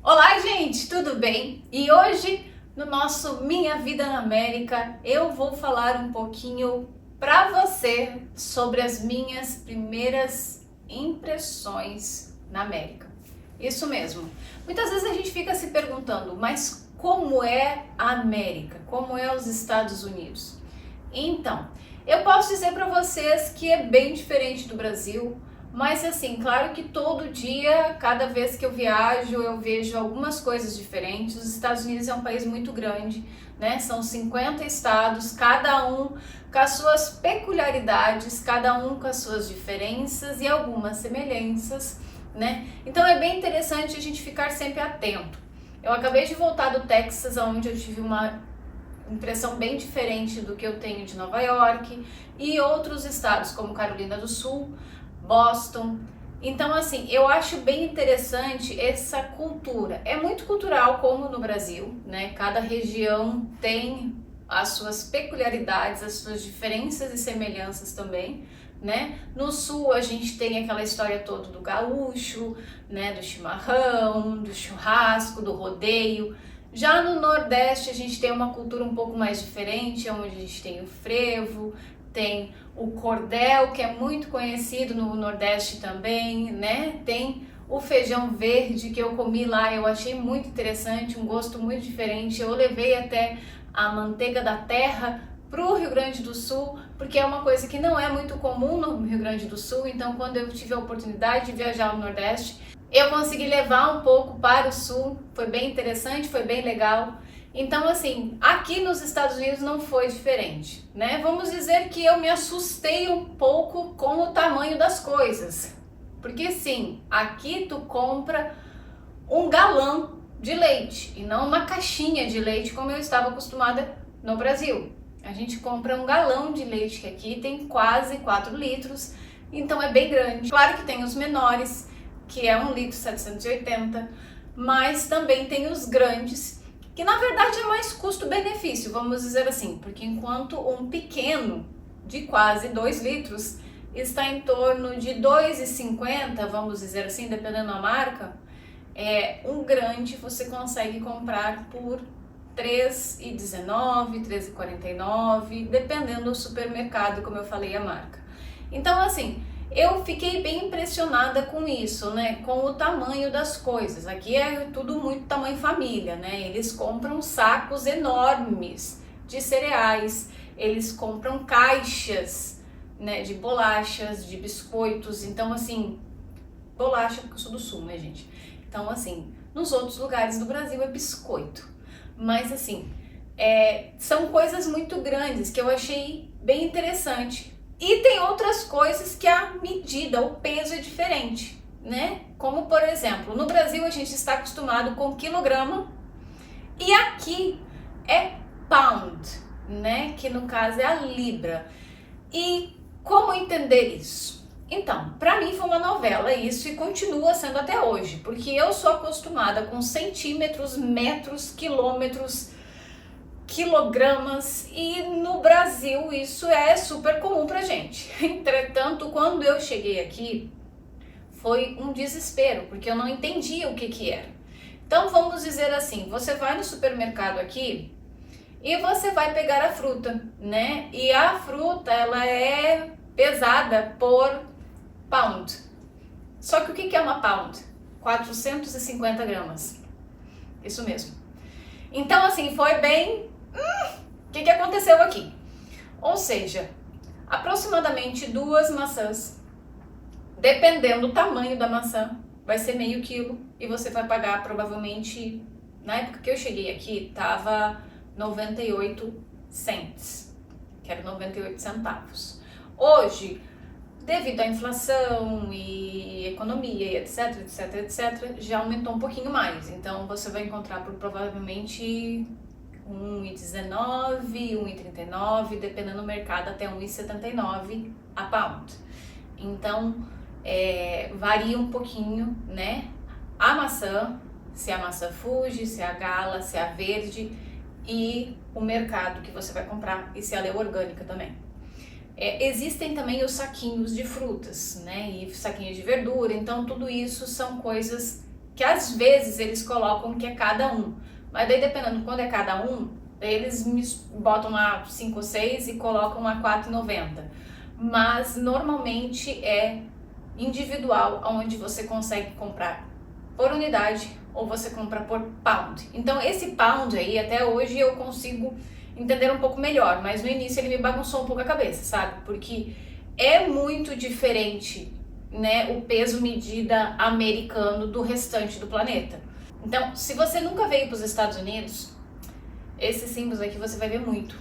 Olá, gente, tudo bem? E hoje, no nosso Minha Vida na América, eu vou falar um pouquinho para você sobre as minhas primeiras impressões na América. Isso mesmo. Muitas vezes a gente fica se perguntando, mas como é a América? Como é os Estados Unidos? Então, eu posso dizer para vocês que é bem diferente do Brasil, mas assim, claro que todo dia, cada vez que eu viajo, eu vejo algumas coisas diferentes. Os Estados Unidos é um país muito grande, né? São 50 estados, cada um com as suas peculiaridades, cada um com as suas diferenças e algumas semelhanças, né? Então é bem interessante a gente ficar sempre atento. Eu acabei de voltar do Texas, onde eu tive uma impressão bem diferente do que eu tenho de Nova York e outros estados como Carolina do Sul, Boston. Então, assim, eu acho bem interessante essa cultura. É muito cultural, como no Brasil, né? Cada região tem as suas peculiaridades, as suas diferenças e semelhanças também, né? No Sul a gente tem aquela história toda do gaúcho, né? Do chimarrão, do churrasco, do rodeio. Já no Nordeste a gente tem uma cultura um pouco mais diferente, onde a gente tem o frevo, tem o cordel, que é muito conhecido no Nordeste também, né? Tem o feijão verde que eu comi lá, eu achei muito interessante, um gosto muito diferente. Eu levei até a manteiga da terra para o Rio Grande do Sul, porque é uma coisa que não é muito comum no Rio Grande do Sul, então quando eu tive a oportunidade de viajar ao Nordeste, eu consegui levar um pouco para o Sul, foi bem interessante, foi bem legal. Então, assim, aqui nos Estados Unidos não foi diferente, né? Vamos dizer que eu me assustei um pouco com o tamanho das coisas. Porque sim, aqui tu compra um galão de leite e não uma caixinha de leite como eu estava acostumada no Brasil. A gente compra um galão de leite que aqui tem quase 4 litros, então é bem grande. Claro que tem os menores, que é 1 litro 780, mas também tem os grandes, que na verdade é mais custo-benefício, vamos dizer assim, porque enquanto um pequeno de quase 2 litros está em torno de 2,50, vamos dizer assim, dependendo da marca, um grande você consegue comprar por 3,19, 3,49, dependendo do supermercado, como eu falei, a marca. Então, assim, eu fiquei bem impressionada com isso, né? Com o tamanho das coisas. Aqui é tudo muito tamanho família, né? Eles compram sacos enormes de cereais, eles compram caixas, né, de bolachas, de biscoitos. Então, assim, bolacha, porque eu sou do Sul, né, gente? Então, assim, nos outros lugares do Brasil é biscoito. Mas, assim, são coisas muito grandes que eu achei bem interessante. E tem outras coisas que a medida, o peso é diferente, né? Como, por exemplo, no Brasil a gente está acostumado com quilograma e aqui é pound, né? Que no caso é a libra. E como entender isso? Então, para mim foi uma novela isso e continua sendo até hoje, porque eu sou acostumada com centímetros, metros, quilômetros, quilogramas e no Brasil isso é super comum pra gente. Entretanto, quando eu cheguei aqui, foi um desespero, porque eu não entendia o que era. Então, vamos dizer assim, você vai no supermercado aqui e você vai pegar a fruta, né? E a fruta, ela é pesada por pound. Só que o que é uma pound? 450 gramas. Isso mesmo. Então, assim, foi bem... O que aconteceu aqui? Ou seja, aproximadamente 2 maçãs, dependendo do tamanho da maçã, vai ser meio quilo e você vai pagar provavelmente, na época que eu cheguei aqui, tava 98 cents, que era 98 centavos. Hoje, devido à inflação e economia e etc, etc, etc, já aumentou um pouquinho mais. Então você vai encontrar por provavelmente 1,19, 1,39, dependendo do mercado até 1,79 a pound. Então varia um pouquinho, né? A maçã, se é a maçã Fuji, se é a Gala, se é a verde e o mercado que você vai comprar e se ela é orgânica também. Existem também os saquinhos de frutas, né? E saquinhos de verdura, então tudo isso são coisas que às vezes eles colocam que é cada um, mas daí dependendo quando é cada um, eles botam a 5 ou 6 e colocam a 4,90. Mas normalmente é individual, onde você consegue comprar por unidade ou você compra por pound. Então esse pound aí, até hoje eu consigo entender um pouco melhor, mas no início ele me bagunçou um pouco a cabeça, sabe? Porque é muito diferente, né, o peso medida americano do restante do planeta. Então, se você nunca veio para os Estados Unidos, esses símbolos aqui você vai ver muito.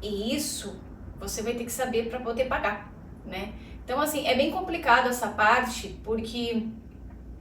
E isso você vai ter que saber para poder pagar, né? Então, assim, é bem complicado essa parte, porque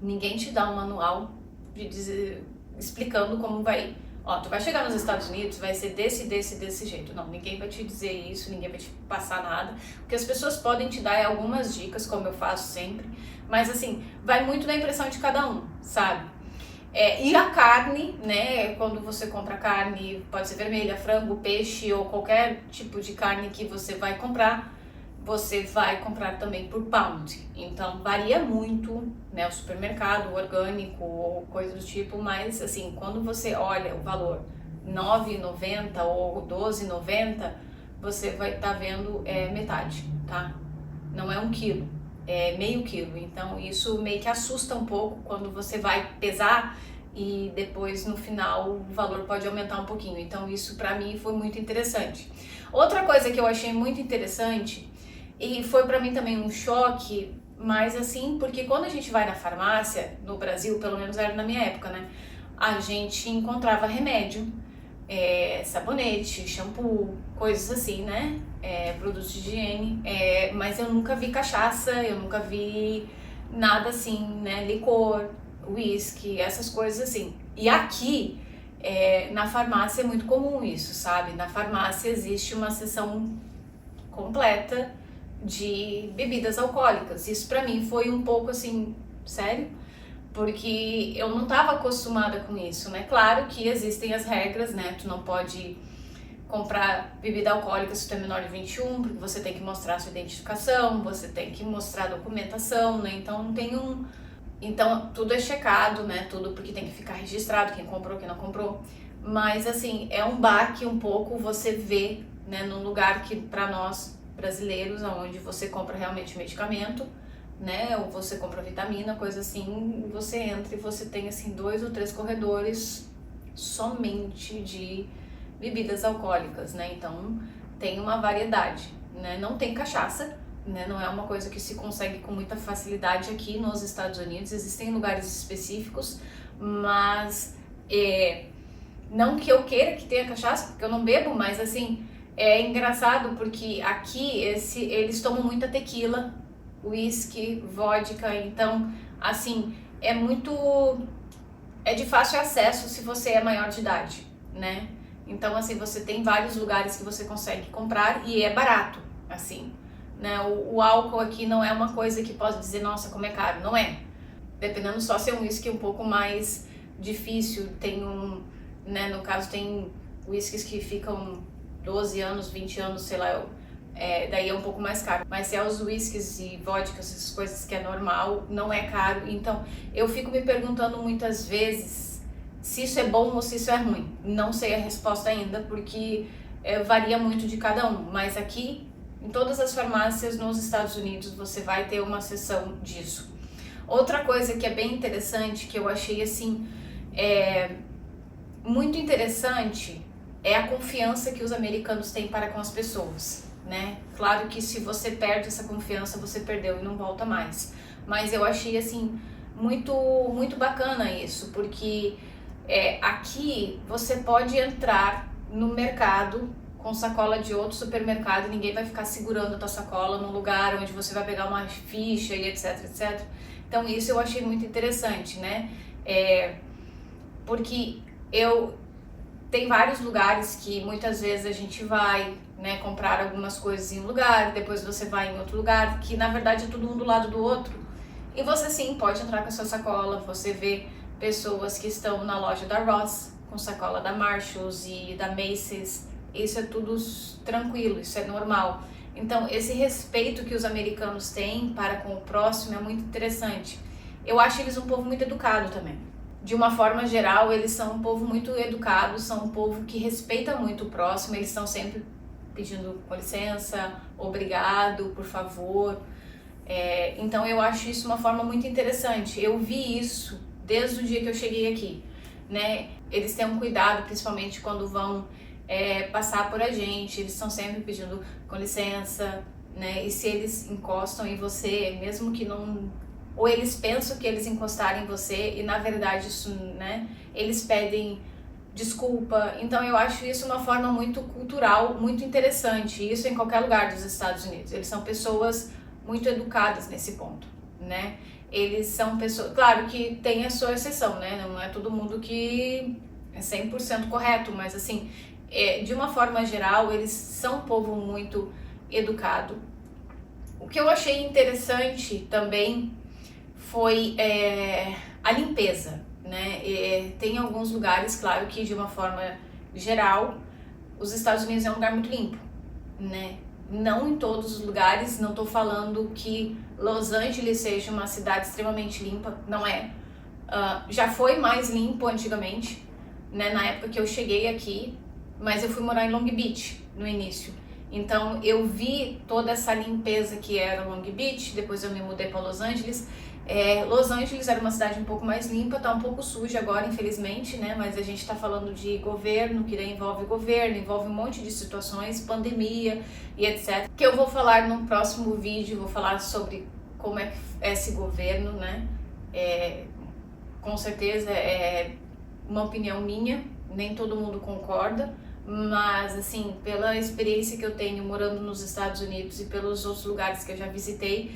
ninguém te dá um manual de dizer, explicando como vai. Ó, tu vai chegar nos Estados Unidos, vai ser desse jeito. Não, ninguém vai te dizer isso, ninguém vai te passar nada. O que as pessoas podem te dar é algumas dicas, como eu faço sempre. Mas, assim, vai muito na impressão de cada um, sabe? E a carne, né, quando você compra carne, pode ser vermelha, frango, peixe ou qualquer tipo de carne que você vai comprar, você vai comprar também por pound. Então varia muito, né, o supermercado, o orgânico ou coisa do tipo, mas assim, quando você olha o valor R$ 9,90 ou R$ 12,90, você vai estar vendo metade, tá? Não é 1 quilo, é meio quilo. Então isso meio que assusta um pouco quando você vai pesar e depois no final o valor pode aumentar um pouquinho. Então isso pra mim foi muito interessante. Outra coisa que eu achei muito interessante e foi pra mim também um choque, mas assim, porque quando a gente vai na farmácia, no Brasil, pelo menos era na minha época, né? A gente encontrava remédio, sabonete, shampoo, coisas assim, né? Produtos de higiene, mas eu nunca vi cachaça, eu nunca vi nada assim, né? Licor, whisky, essas coisas assim. E aqui, na farmácia é muito comum isso, sabe? Na farmácia existe uma seção completa de bebidas alcoólicas. Isso pra mim foi um pouco assim, sério? Porque eu não estava acostumada com isso, né? Claro que existem as regras, né? Tu não pode comprar bebida alcoólica se tu é menor de 21, porque você tem que mostrar sua identificação, você tem que mostrar a documentação, né? Então tem Então tudo é checado, né? Tudo porque tem que ficar registrado quem comprou, quem não comprou. Mas assim, é um baque um pouco você ver, né? Num lugar que pra nós brasileiros, onde você compra realmente medicamento, né, ou você compra vitamina, coisa assim, e você entra e você tem assim 2 ou 3 corredores somente de bebidas alcoólicas, né? Então tem uma variedade, né? Não tem cachaça, né? Não é uma coisa que se consegue com muita facilidade aqui nos Estados Unidos. Existem lugares específicos, mas não que eu queira que tenha cachaça, porque eu não bebo, mas assim, é engraçado porque aqui eles tomam muita tequila, whisky, vodka, então assim, é de fácil acesso se você é maior de idade, né? Então assim, você tem vários lugares que você consegue comprar e é barato, assim, né? O álcool aqui não é uma coisa que posso dizer, nossa, como é caro, não é. Dependendo só se é um whisky um pouco mais difícil, né, no caso tem whiskies que ficam 12 anos, 20 anos, sei lá, daí é um pouco mais caro. Mas se é os whiskies e vodkas, essas coisas que é normal, não é caro. Então eu fico me perguntando muitas vezes se isso é bom ou se isso é ruim. Não sei a resposta ainda, porque varia muito de cada um. Mas aqui, em todas as farmácias nos Estados Unidos, você vai ter uma seção disso. Outra coisa que é bem interessante, que eu achei assim, muito interessante, é a confiança que os americanos têm para com as pessoas, né? Claro que se você perde essa confiança, você perdeu e não volta mais. Mas eu achei assim muito muito bacana isso, porque aqui você pode entrar no mercado com sacola de outro supermercado e ninguém vai ficar segurando a tua sacola num lugar onde você vai pegar uma ficha e etc, etc. Então isso eu achei muito interessante, né? Porque tem vários lugares que muitas vezes a gente vai, né, comprar algumas coisas em um lugar, depois você vai em outro lugar, que na verdade é tudo um do lado do outro. E você sim pode entrar com a sua sacola, você vê pessoas que estão na loja da Ross com sacola da Marshalls e da Macy's. Isso é tudo tranquilo, isso é normal. Então esse respeito que os americanos têm para com o próximo é muito interessante. Eu acho eles um povo muito educado também, de uma forma geral, eles são um povo muito educado, são um povo que respeita muito o próximo, eles estão sempre pedindo com licença, obrigado, por favor. Então eu acho isso uma forma muito interessante. Eu vi isso desde o dia que eu cheguei aqui, né? Eles têm um cuidado, principalmente quando vão passar por a gente, eles estão sempre pedindo com licença, né? E se eles encostam em você, mesmo que não... Ou eles pensam que eles encostaram em você e na verdade isso, né? Eles pedem desculpa. Então eu acho isso uma forma muito cultural, muito interessante. Isso em qualquer lugar dos Estados Unidos. Eles são pessoas muito educadas nesse ponto, né? Eles são pessoas... Claro que tem a sua exceção, né? Não é todo mundo que é 100% correto, mas assim, de uma forma geral, eles são um povo muito educado. O que eu achei interessante também foi a limpeza, né? Tem alguns lugares, claro que de uma forma geral, os Estados Unidos é um lugar muito limpo, né? Não em todos os lugares, não estou falando que Los Angeles seja uma cidade extremamente limpa, não é. Já foi mais limpo antigamente, né? Na época que eu cheguei aqui, mas eu fui morar em Long Beach no início. Então eu vi toda essa limpeza que era Long Beach, depois eu me mudei para Los Angeles. Los Angeles era uma cidade um pouco mais limpa, tá um pouco suja agora, infelizmente, né? Mas a gente tá falando de governo, que daí envolve governo, envolve um monte de situações, pandemia e etc. Que eu vou falar no próximo vídeo, vou falar sobre como é que é esse governo, né? Com certeza é uma opinião minha, nem todo mundo concorda, mas assim, pela experiência que eu tenho morando nos Estados Unidos e pelos outros lugares que eu já visitei,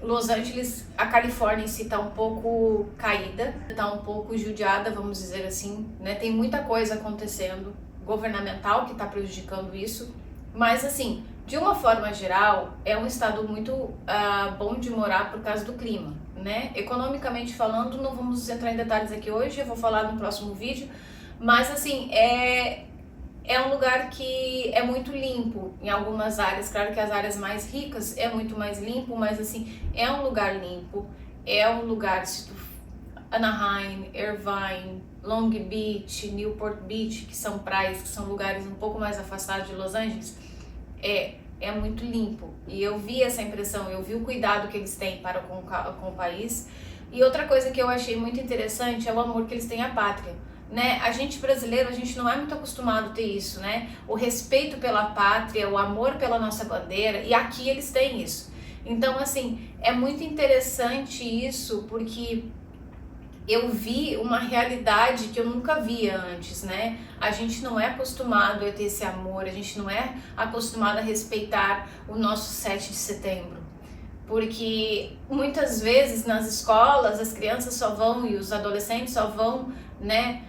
Los Angeles, a Califórnia em si tá um pouco caída, tá um pouco judiada, vamos dizer assim, né? Tem muita coisa acontecendo governamental que tá prejudicando isso, mas assim, de uma forma geral, é um estado muito bom de morar por causa do clima, né? Economicamente falando, não vamos entrar em detalhes aqui hoje, eu vou falar no próximo vídeo, mas assim, é um lugar que é muito limpo em algumas áreas. Claro que as áreas mais ricas é muito mais limpo, mas assim, é um lugar limpo, é um lugar, Anaheim, Irvine, Long Beach, Newport Beach, que são praias, que são lugares um pouco mais afastados de Los Angeles, é muito limpo. E eu vi essa impressão, eu vi o cuidado que eles têm para com o país. E outra coisa que eu achei muito interessante é o amor que eles têm à pátria. Né? A gente brasileiro, a gente não é muito acostumado a ter isso, né? O respeito pela pátria, o amor pela nossa bandeira, e aqui eles têm isso. Então, assim, é muito interessante isso, porque eu vi uma realidade que eu nunca via antes, né? A gente não é acostumado a ter esse amor, a gente não é acostumado a respeitar o nosso 7 de setembro. Porque muitas vezes nas escolas as crianças só vão e os adolescentes só vão, né?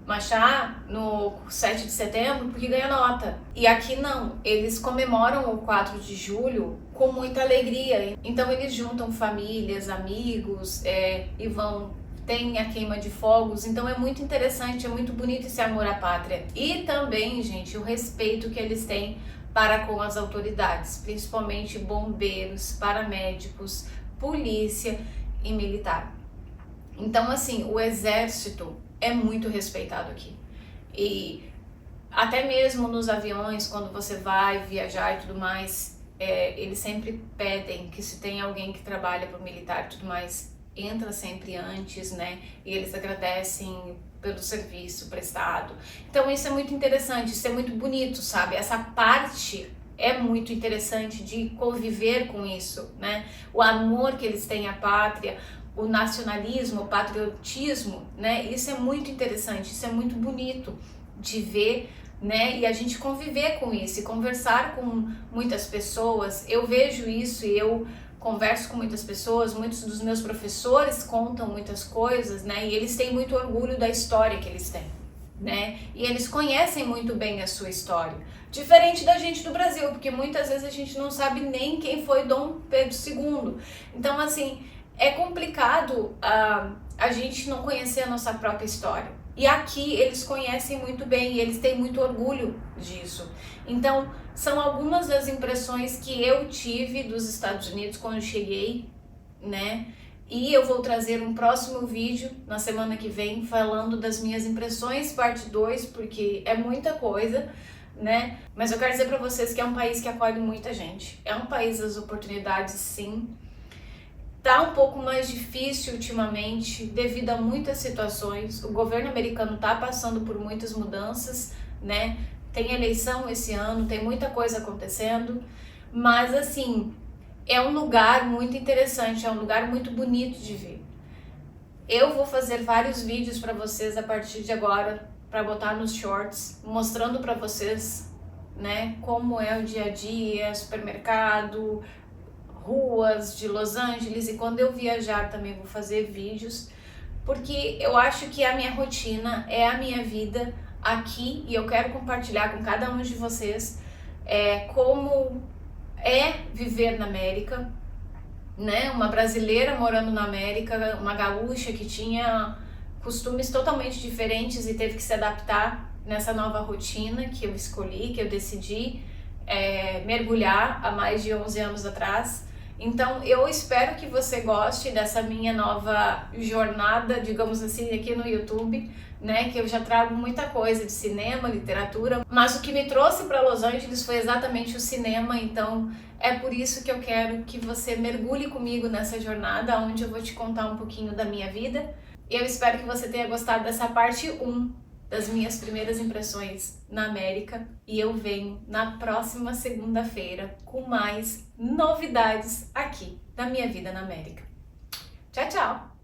Marchar no 7 de setembro porque ganha nota. E aqui não, eles comemoram o 4 de julho com muita alegria. Então eles juntam famílias, amigos e tem a queima de fogos. Então é muito interessante, é muito bonito esse amor à pátria. E também, gente, o respeito que eles têm para com as autoridades, principalmente bombeiros, paramédicos, polícia e militar. Então, assim, o exército é muito respeitado aqui. E até mesmo nos aviões, quando você vai viajar e tudo mais, eles sempre pedem que se tem alguém que trabalha para o militar e tudo mais, entra sempre antes, né? E eles agradecem pelo serviço prestado. Então isso é muito interessante, isso é muito bonito, sabe? Essa parte é muito interessante de conviver com isso, né? O amor que eles têm à pátria, o nacionalismo, o patriotismo, né? Isso é muito interessante, isso é muito bonito de ver, né? E a gente conviver com isso e conversar com muitas pessoas. Eu vejo isso e eu converso com muitas pessoas, muitos dos meus professores contam muitas coisas, né? E eles têm muito orgulho da história que eles têm, né? E eles conhecem muito bem a sua história. Diferente da gente do Brasil, porque muitas vezes a gente não sabe nem quem foi Dom Pedro II. Então, assim, é complicado a gente não conhecer a nossa própria história. E aqui eles conhecem muito bem e eles têm muito orgulho disso. Então, são algumas das impressões que eu tive dos Estados Unidos quando eu cheguei, né? E eu vou trazer um próximo vídeo na semana que vem falando das minhas impressões, parte 2, porque é muita coisa, né? Mas eu quero dizer para vocês que é um país que acolhe muita gente. É um país das oportunidades, sim. Tá um pouco mais difícil ultimamente devido a muitas situações. O governo americano tá passando por muitas mudanças, né? Tem eleição esse ano, tem muita coisa acontecendo, mas assim, é um lugar muito interessante, é um lugar muito bonito de ver. Eu vou fazer vários vídeos para vocês a partir de agora, para botar nos shorts, mostrando para vocês, né, como é o dia a dia, supermercado, ruas de Los Angeles, e quando eu viajar também vou fazer vídeos, porque eu acho que a minha rotina é a minha vida aqui e eu quero compartilhar com cada um de vocês como é viver na América, né? Uma brasileira morando na América, uma gaúcha que tinha costumes totalmente diferentes e teve que se adaptar nessa nova rotina que eu escolhi, que eu decidi mergulhar há mais de 11 anos atrás. Então eu espero que você goste dessa minha nova jornada, digamos assim, aqui no YouTube, né? Que eu já trago muita coisa de cinema, literatura, mas o que me trouxe para Los Angeles foi exatamente o cinema, então é por isso que eu quero que você mergulhe comigo nessa jornada, onde eu vou te contar um pouquinho da minha vida. Eu espero que você tenha gostado dessa parte 1 das minhas primeiras impressões na América, e eu venho na próxima segunda-feira com mais novidades aqui da minha vida na América. Tchau, tchau!